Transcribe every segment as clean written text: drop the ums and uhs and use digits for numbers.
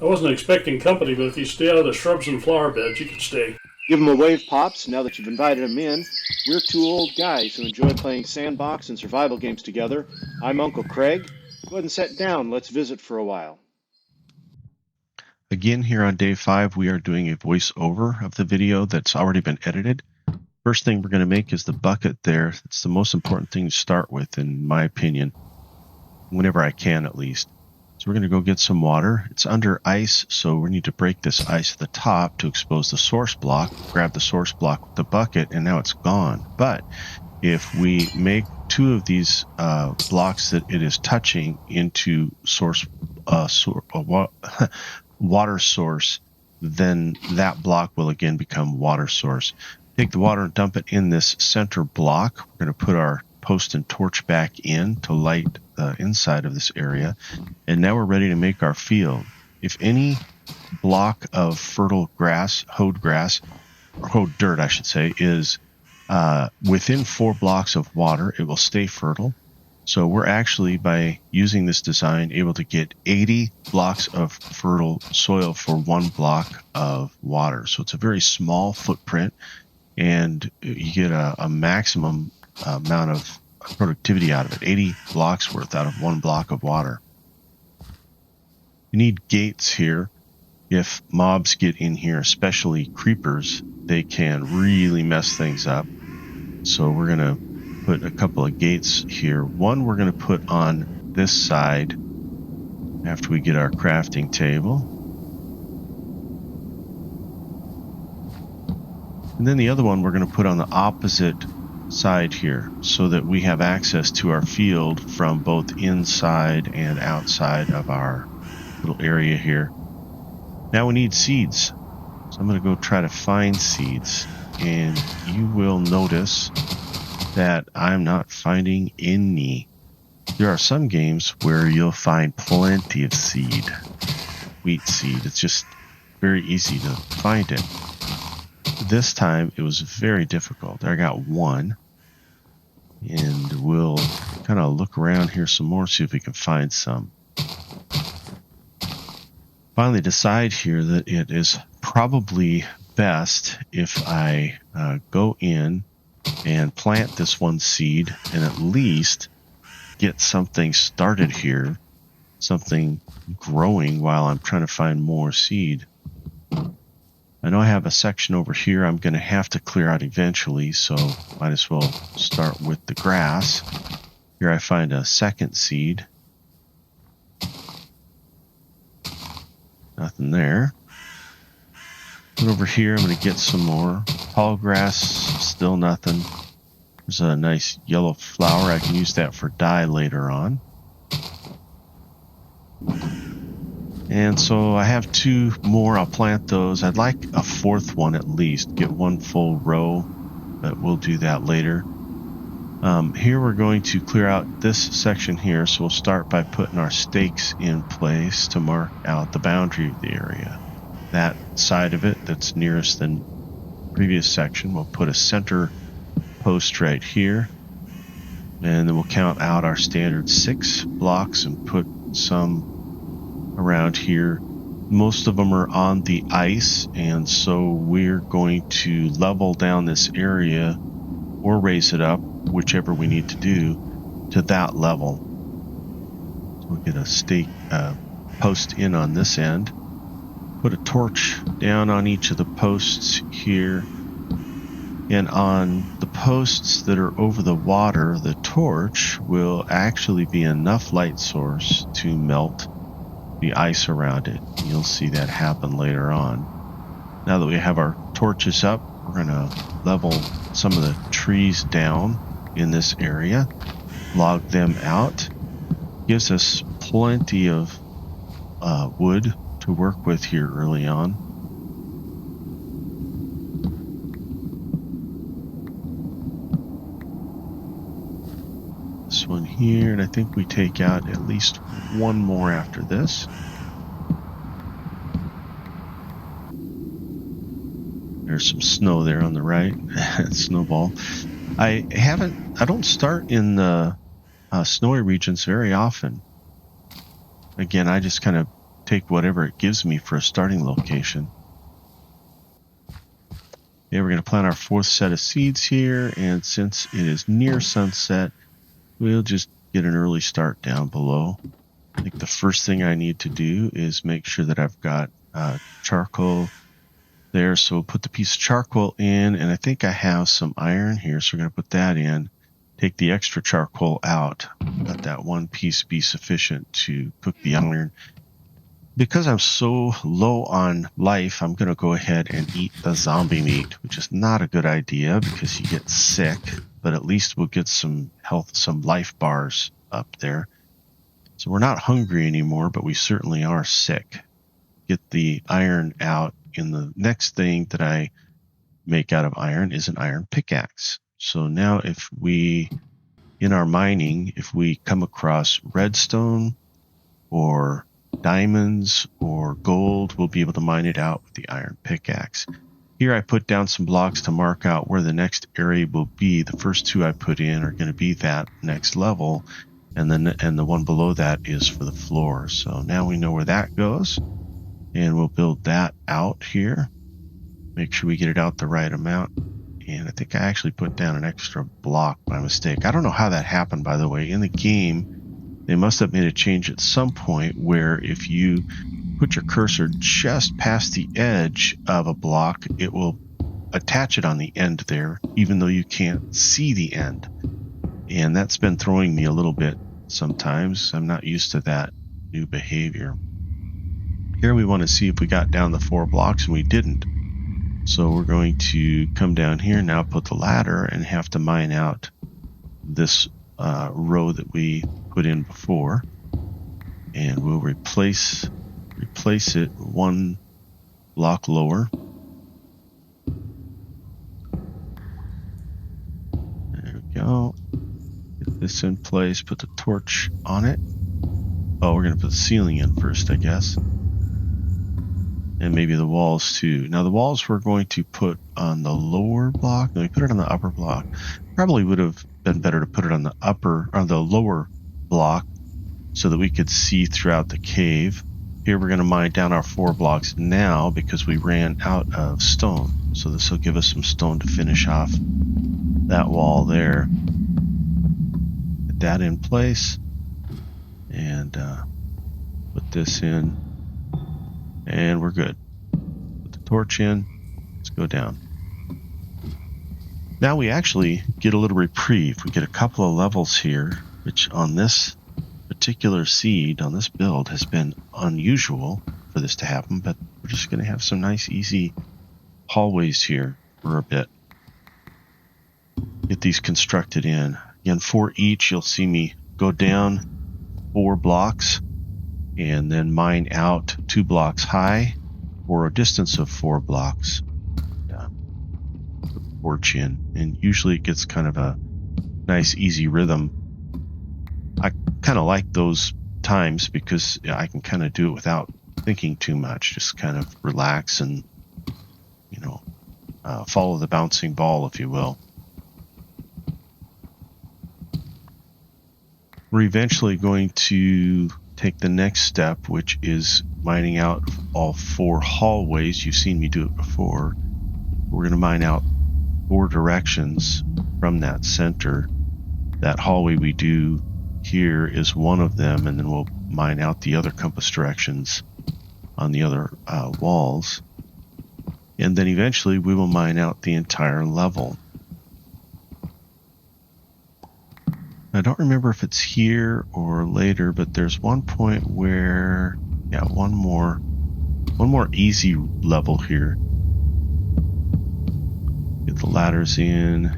I wasn't expecting company, but if you stay out of the shrubs and flower beds, you can stay. Give him a wave, Pops, now that you've invited him in. We're two old guys who enjoy playing sandbox and survival games together. I'm Uncle Craig. Go ahead and sit down. Let's visit for a while. Again, here on day 5, we are doing a voiceover of the video that's already been edited. First thing we're going to make is the bucket there. It's the most important thing to start with, in my opinion, whenever I can at least. So we're going to go get some water. It's under ice, so we need to break this ice at the top to expose the source block. Grab the source block with the bucket, and now it's gone. But if we make 2 of these blocks that it is touching into water source, then that block will again become water source. Take the water and dump it in this center block. We're going to put our post and torch back in to light the inside of this area. And now we're ready to make our field. If any block of fertile grass, hoed dirt, I should say, is within 4 blocks of water, it will stay fertile. So we're actually, by using this design, able to get 80 blocks of fertile soil for 1 block of water. So it's a very small footprint, and you get a maximum amount of productivity out of it, 80 blocks worth out of 1 block of water. You need gates here. If mobs get in here, especially creepers, they can really mess things up. So we're going to put a couple of gates here. One we're going to put on this side after we get our crafting table. And then the other one we're going to put on the opposite side here so that we have access to our field from both inside and outside of our little area here. Now we need seeds. So I'm going to go try to find seeds, and you will notice that I'm not finding any. There are some games where you'll find plenty of seed, wheat seed. It's just very easy to find it. This time it was very difficult. I got 1, and we'll kind of look around here some more, see if we can find some. Finally decide here that it is probably best if I go in and plant this 1 seed and at least get something started here, something growing while I'm trying to find more seed. I know I have a section over here I'm going to have to clear out eventually, so might as well start with the grass. Here I find a 2nd seed. Nothing there. And over here I'm going to get some more. Tall grass, still nothing. There's a nice yellow flower. I can use that for dye later on. And so I have 2 more. I'll plant those. I'd like a 4th one at least. Get 1 full row, but we'll do that later. Here we're going to clear out this section here. So we'll start by putting our stakes in place to mark out the boundary of the area. That side of it that's nearest the previous section, we'll put a center post right here. And then we'll count out our standard 6 blocks and put some around here. Most of them are on the ice, and so we're going to level down this area or raise it up, whichever we need to do, to that level. So we'll get a stake post in on this end, put a torch down on each of the posts here, and on the posts that are over the water, the torch will actually be enough light source to melt the ice around it. You'll see that happen later on. Now that we have our torches up, we're going to level some of the trees down in this area, log them out. Gives us plenty of wood to work with here early on. This one here, and I think we take out at least 1 more after this. There's some snow there on the right. Snowball. I don't start in the snowy regions very often. Again, I just kind of take whatever it gives me for a starting location. Okay, we're going to plant our 4th set of seeds here, and since it is near sunset, we'll just get an early start down below. I think the first thing I need to do is make sure that I've got charcoal there. So we'll put the piece of charcoal in, and I think I have some iron here, so we're going to put that in. Take the extra charcoal out. Let that one piece be sufficient to cook the iron. Because I'm so low on life, I'm going to go ahead and eat the zombie meat, which is not a good idea because you get sick, but at least we'll get some health, some life bars up there. So we're not hungry anymore, but we certainly are sick. Get the iron out, and the next thing that I make out of iron is an iron pickaxe. So now if we, in our mining, if we come across redstone or diamonds or gold, we'll be able to mine it out with the iron pickaxe. Here I put down some blocks to mark out where the next area will be. The first 2 I put in are going to be that next level, and the one below that is for the floor. So now we know where that goes, and we'll build that out here. Make sure we get it out the right amount. And I think I actually put down an extra block by mistake. I don't know how that happened, by the way. In the game, they must have made a change at some point where if you put your cursor just past the edge of a block, it will attach it on the end there, even though you can't see the end. And that's been throwing me a little bit sometimes. I'm not used to that new behavior. Here we want to see if we got down the 4 blocks, and we didn't. So we're going to come down here now, put the ladder, and have to mine out this row that we put in before. And we'll replace it 1 block lower. There we go. Get this in place, put the torch on it. Oh, we're going to put the ceiling in first, I guess. And maybe the walls too. Now the walls we're going to put on the lower block. No, we put it on the upper block. Probably would have been better to put it on the lower block so that we could see throughout the cave. Here we're going to mine down our 4 blocks now because we ran out of stone. So this will give us some stone to finish off that wall there. Get that in place. And put this in. And we're good. Put the torch in. Let's go down. Now we actually get a little reprieve. We get a couple of levels here, which on this particular seed, on this build, has been unusual for this to happen, but we're just going to have some nice, easy hallways here for a bit. Get these constructed in. Again, for each, you'll see me go down 4 blocks and then mine out 2 blocks high for a distance of 4 blocks. Put the torch in, and usually it gets kind of a nice, easy rhythm. I kind of like those times because I can kind of do it without thinking too much, just kind of relax and, follow the bouncing ball, if you will. We're eventually going to take the next step, which is mining out all 4 hallways. You've seen me do it before. We're going to mine out 4 directions from that center. That hallway we do here is one of them, and then we'll mine out the other compass directions on the other walls. And then eventually we will mine out the entire level. I don't remember if it's here or later, but there's one point where, one more easy level here. Get the ladders in,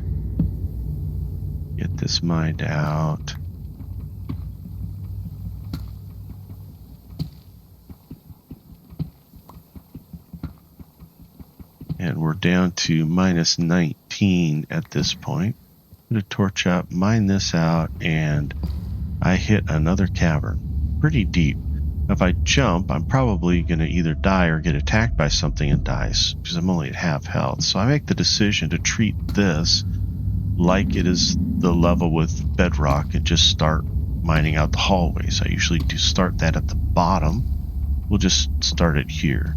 get this mined out. And we're down to minus 19 at this point. Put a torch up, mine this out, and I hit another cavern. Pretty deep. If I jump, I'm probably going to either die or get attacked by something and die, because I'm only at half health. So I make the decision to treat this like it is the level with bedrock and just start mining out the hallways. I usually do start that at the bottom we'll just start it here.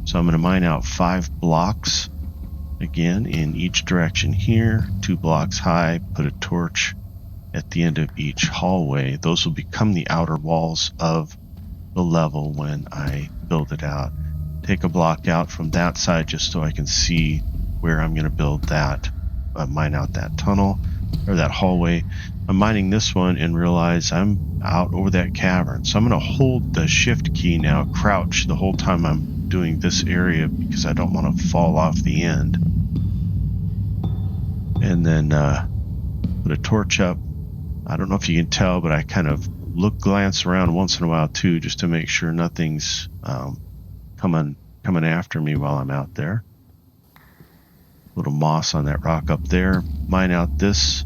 So I'm going to mine out 5 blocks, again, in each direction here, 2 blocks high, put a torch at the end of each hallway. Those will become the outer walls of the level when I build it out. Take a block out from that side just so I can see where I'm going to build that, mine out that tunnel or that hallway. I'm mining this one and realize I'm out over that cavern. So I'm going to hold the shift key now, crouch the whole time I'm doing this area because I don't want to fall off the end. And then put a torch up. I don't know if you can tell, but I kind of glance around once in a while too, just to make sure nothing's coming after me while I'm out there. Little moss on that rock up there. Mine out this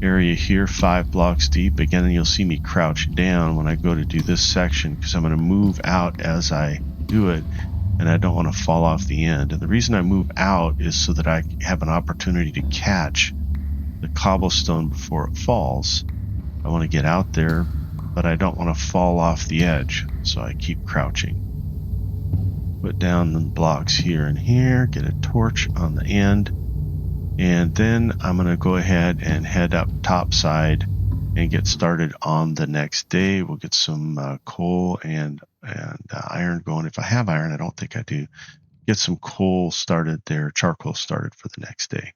area here, 5 blocks deep. Again, you'll see me crouch down when I go to do this section because I'm going to move out as I do it, and I don't want to fall off the end. And the reason I move out is so that I have an opportunity to catch the cobblestone before it falls. I want to get out there, but I don't want to fall off the edge, so I keep crouching. Put down the blocks here and here, get a torch on the end, and then I'm going to go ahead and head up topside and get started on the next day. We'll get some coal and iron going. If I have iron, I don't think I do. Get some coal started there, charcoal started for the next day.